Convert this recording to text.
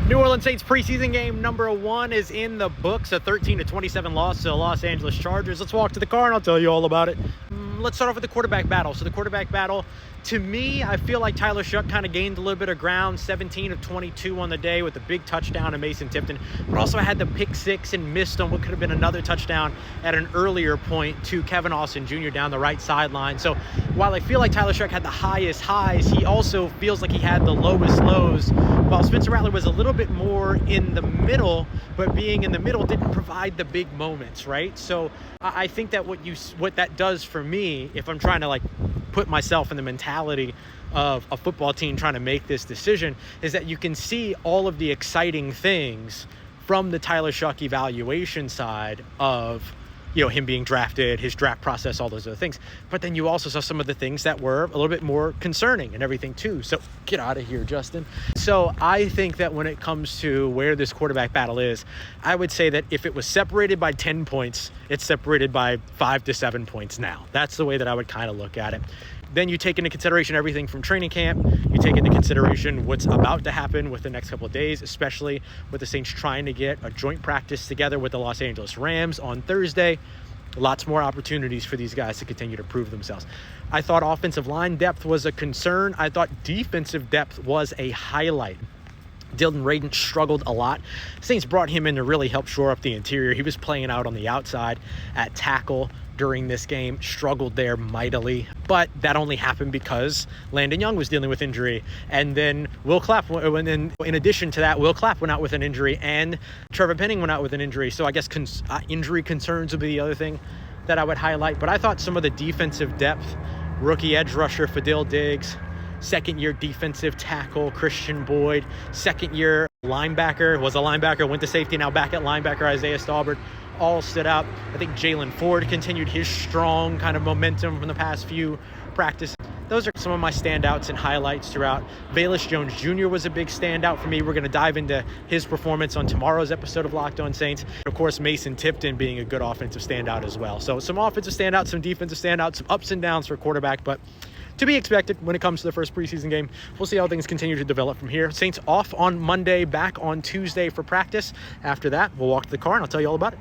New Orleans Saints preseason game number 1 is in the books, a 13-27 loss to the Los Angeles Chargers. Let's walk to the car and I'll tell you all about it. Let's start off with the quarterback battle. So the quarterback battle, to me, I feel like Tyler Shough kind of gained a little bit of ground, 17 of 22 on the day with a big touchdown to Mason Tipton, but also had the pick six and missed on what could have been another touchdown at an earlier point to Kevin Austin Jr. down the right sideline. So while I feel like Tyler Shough had the highest highs, he also feels like he had the lowest lows, while Spencer Rattler was a little bit more in the middle, but being in the middle didn't provide the big moments, right? So I think that what that does for me, if I'm trying to like put myself in the mentality of a football team trying to make this decision, is that you can see all of the exciting things from the Tyler Shough evaluation side of, him being drafted, his draft process, all those other things. But then you also saw some of the things that were a little bit more concerning and everything too. So get out of here, Justin. So I think that when it comes to where this quarterback battle is, I would say that if it was separated by 10 points, it's separated by 5 to 7 points now. That's the way that I would kind of look at it. Then you take into consideration everything from training camp. You take into consideration what's about to happen with the next couple of days, especially with the Saints trying to get a joint practice together with the Los Angeles Rams on Thursday. Lots more opportunities for these guys to continue to prove themselves. I thought offensive line depth was a concern. I thought defensive depth was a highlight. Dylan Radin struggled a lot. Saints brought him in to really help shore up the interior. He was playing out on the outside at tackle during this game, struggled there mightily, but that only happened because Landon Young was dealing with injury, and then Will Clapp, in addition to that, Will Clapp went out with an injury, and Trevor Penning went out with an injury. So I guess injury concerns would be the other thing that I would highlight. But I thought some of the defensive depth, rookie edge rusher Fadil Diggs, second-year defensive tackle Christian Boyd, second-year linebacker, was a linebacker, went to safety, now back at linebacker Isaiah Stallbird, all stood out. I think Jalen Ford continued his strong kind of momentum from the past few practices. Those are some of my standouts and highlights throughout. Velus Jones Jr. was a big standout for me. We're going to dive into his performance on tomorrow's episode of Locked On Saints. Of course, Mason Tipton being a good offensive standout as well. So some offensive standouts, some defensive standouts, some ups and downs for quarterback, but to be expected when it comes to the first preseason game. We'll see how things continue to develop from here. Saints off on Monday, back on Tuesday for practice. After that, we'll walk to the car and I'll tell you all about it.